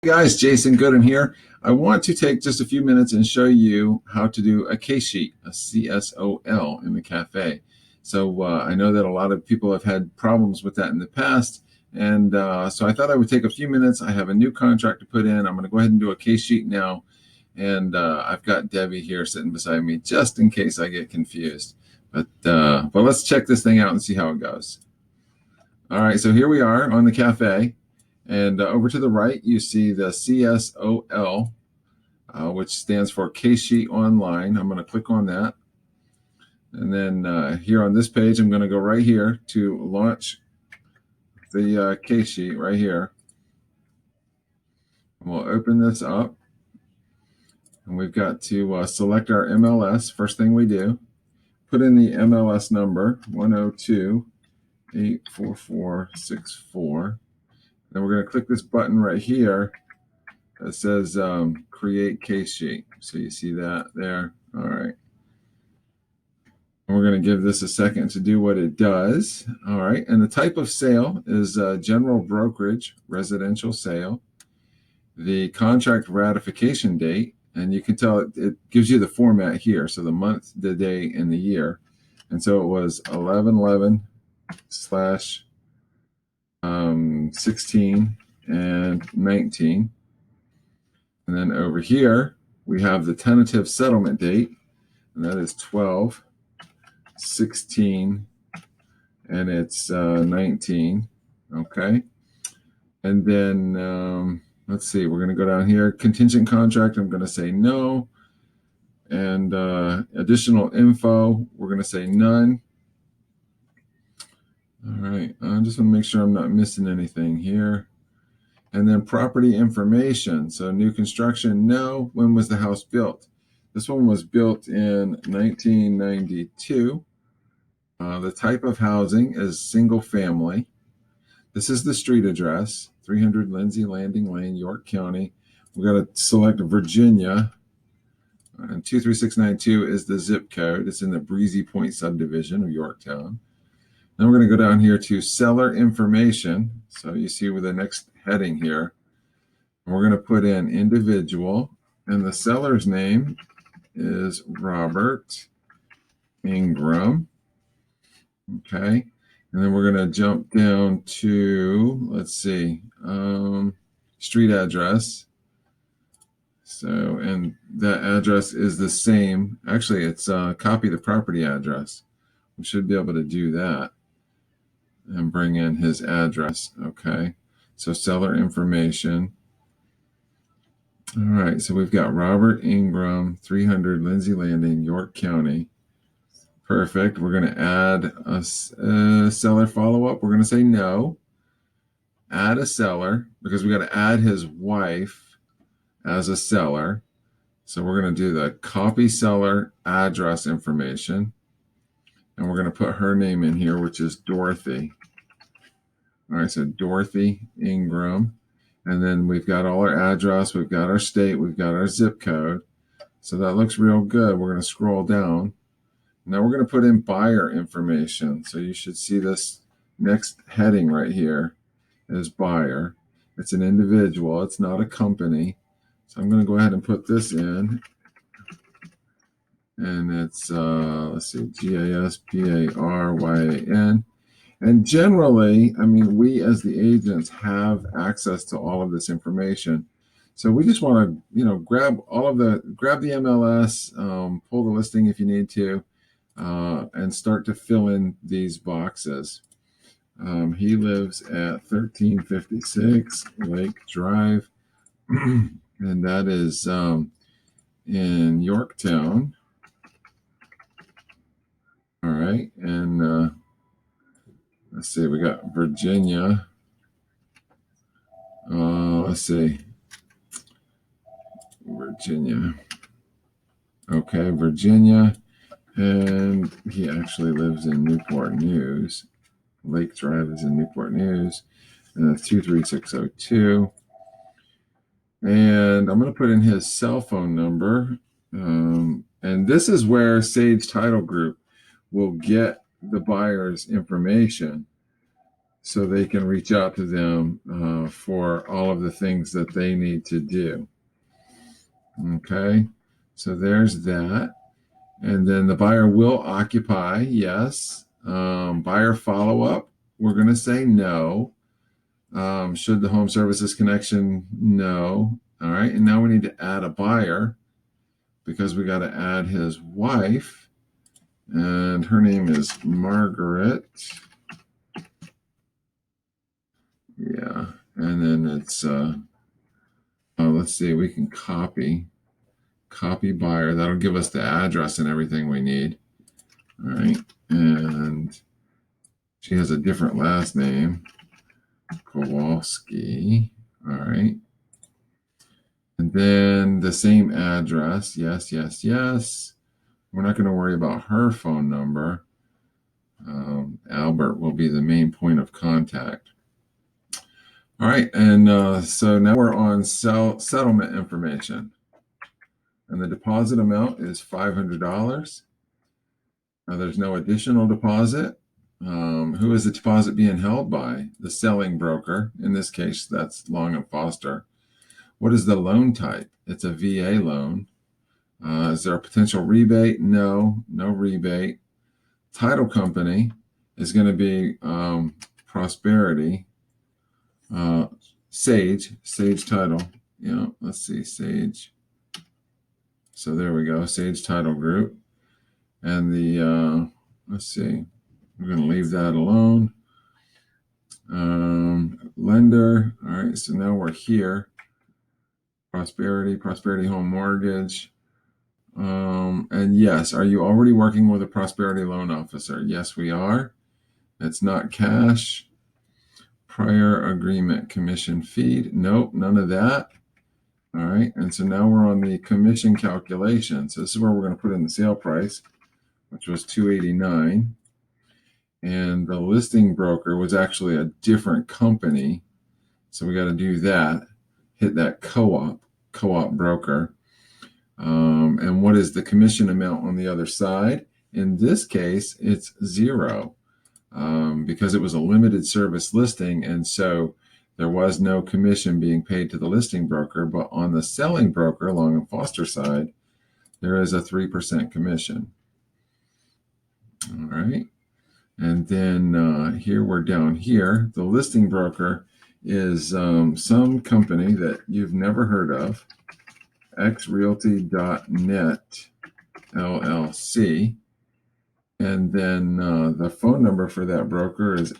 Guys, Jason Gooden here. I want to take just a few minutes and show you how to do a case sheet, a CSOL in the cafe. So I know that a lot of people have had problems with that in the past, and so I thought I would take a few minutes. I have a new contract to put in. I'm going to go ahead and do a case sheet now, and I've got Debbie here sitting beside me just in case I get confused. But let's check this thing out and see how it goes. All right, so here we are on the cafe. And over to the right, you see the CSOL, which stands for Case Sheet Online. I'm going to click on that. And then here on this page, I'm going to go right here to launch the case sheet right here. And we'll open this up. And we've got to select our MLS. First thing we do, put in the MLS number, 102-84464. Then we're going to click this button right here that says create case sheet. So you see that there. All right. And we're going to give this a second to do what it does. All right. And the type of sale is general brokerage, residential sale. The contract ratification date, and you can tell it gives you the format here. So the month, the day, and the year. And so it was 11/11/16 and 19. And then over here, we have the tentative settlement date, and that is 12/16, and it's 19. Okay. And then let's see, we're going to go down here. Contingent contract, I'm going to say no. And additional info, we're going to say none. All right, I just want to make sure I'm not missing anything here. And then property information. So new construction, no. When was the house built? This one was built in 1992. The type of housing is single family. This is the street address, 300 Lindsay Landing Lane, York County. We got to select Virginia. And 23692 is the zip code. It's in the Breezy Point subdivision of Yorktown. Then we're going to go down here to seller information. So you see with the next heading here, we're going to put in individual, and the seller's name is Robert Ingram. Okay. And then we're going to jump down to, let's see, street address. So, and that address is the same. Actually, it's copy the property address. We should be able to do that and bring in his address. Okay. So seller information. All right. So we've got Robert Ingram, 300 Lindsay Landing, York County. Perfect. We're going to add a seller follow-up. We're going to say no. Add a seller because we got to add his wife as a seller. So we're going to do the copy seller address information. And we're going to put her name in here, which is Dorothy. All right, so Dorothy Ingram. And then we've got all our address. We've got our state. We've got our zip code. So that looks real good. We're going to scroll down. Now we're going to put in buyer information. So you should see this next heading right here is buyer. It's an individual. It's not a company. So I'm going to go ahead and put this in. And it's, let's see, GASPARYAN. And generally, I mean, we as the agents have access to all of this information. So we just want to, grab the MLS, pull the listing if you need to, and start to fill in these boxes. He lives at 1356 Lake Drive, and that is in Yorktown. All right, and let's see, we got Virginia. Let's see, Virginia. Okay, Virginia, and he actually lives in Newport News. Lake Drive is in Newport News, and that's 23602. And I'm going to put in his cell phone number, and this is where Sage Title Group will get the buyer's information. so they can reach out to them for all of the things that they need to do. Okay, so there's that. And then the buyer will occupy, yes. Buyer follow-up, we're going to say no. Should the home services connection, no. All right, and now we need to add a buyer because we got to add his wife, and her name is Margaret. Yeah, and then it's, let's see, we can copy buyer. That'll give us the address and everything we need. All right, and she has a different last name, Kowalski. All right. And then the same address. Yes, yes, yes. We're not going to worry about her phone number. Albert will be the main point of contact. All right. And so now we're on settlement information. And the deposit amount is $500. Now there's no additional deposit. Who is the deposit being held by? The selling broker. In this case, that's Long & Foster. What is the loan type? It's a VA loan. Is there a potential rebate? No, no rebate. Title company is going to be Prosperity. Sage Title. Yeah, let's see, Sage. So there we go, Sage Title Group. And the, let's see, we're going to leave that alone. Lender. All right, so now we're here. Prosperity Home Mortgage. And yes, are you already working with a Prosperity loan officer? Yes, we are. It's not cash. Prior agreement commission fee. Nope, none of that. All right, and so now we're on the commission calculation. So this is where we're going to put in the sale price, which was $289. And the listing broker was actually a different company. So we got to do that. Hit that co-op broker. And what is the commission amount on the other side? In this case, it's 0 because it was a limited service listing. And so there was no commission being paid to the listing broker. But on the selling broker, Long & Foster side, there is a 3% commission. All right. And then here we're down here. The listing broker is some company that you've never heard of, xrealty.net LLC. And then the phone number for that broker is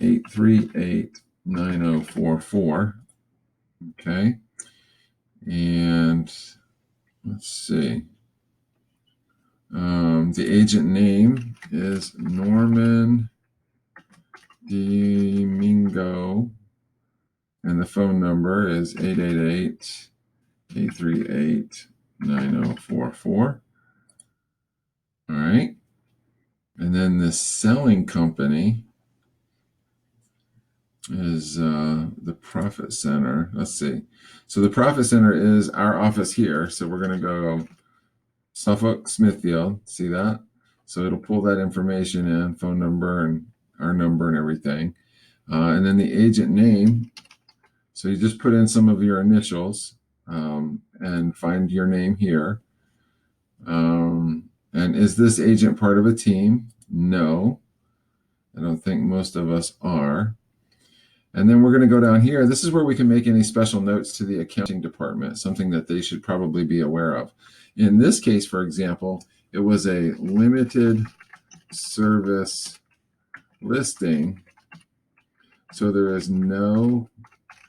888-838-9044. Okay. And let's see. The agent name is Norman Domingo, and the phone number is 888-838-9044. All right. And then the selling company is the Profit Center. Let's see. So the Profit Center is our office here. So we're going to go Suffolk, Smithfield. See that? So it'll pull that information in, phone number and our number and everything. And then the agent name. So you just put in some of your initials and find your name here. And is this agent part of a team? No, I don't think most of us are. And then we're going to go down here. This is where we can make any special notes to the accounting department, something that they should probably be aware of. In this case, for example, it was a limited service listing. So there is no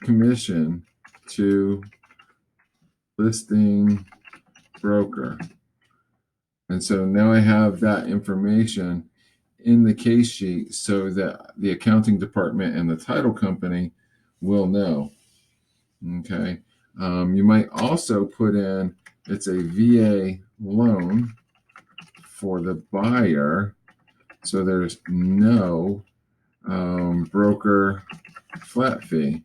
commission to listing broker. And so now I have that information in the case sheet so that the accounting department and the title company will know. Okay. You might also put in, it's a VA loan for the buyer. So there's no broker flat fee,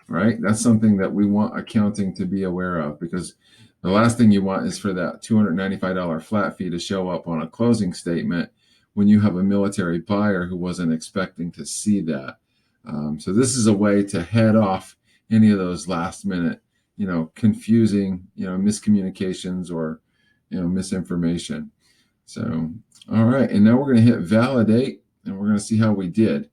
right? That's something that we want accounting to be aware of, because the last thing you want is for that $295 flat fee to show up on a closing statement when you have a military buyer who wasn't expecting to see that. So this is a way to head off any of those last minute, confusing, miscommunications or, misinformation. So, all right. And now we're going to hit validate and we're going to see how we did.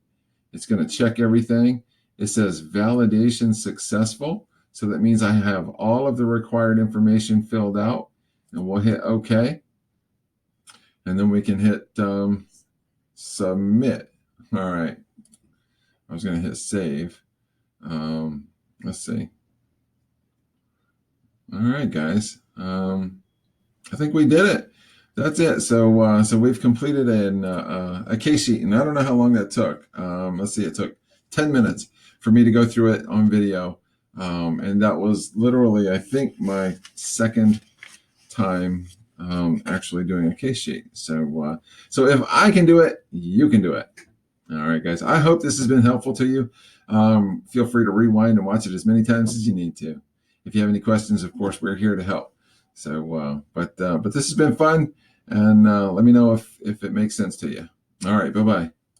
It's going to check everything. It says validation successful. So that means I have all of the required information filled out, and we'll hit OK. And then we can hit submit. All right. I was going to hit save. Let's see. All right, guys. I think we did it. That's it. So we've completed a case sheet, and I don't know how long that took. Let's see. It took 10 minutes for me to go through it on video, and that was literally, I think, my second time actually doing a case sheet. So if I can do it, you can do it. All right, guys. I hope this has been helpful to you. Feel free to rewind and watch it as many times as you need to. If you have any questions, of course, we're here to help. So, but this has been fun, and let me know if it makes sense to you. All right, bye-bye.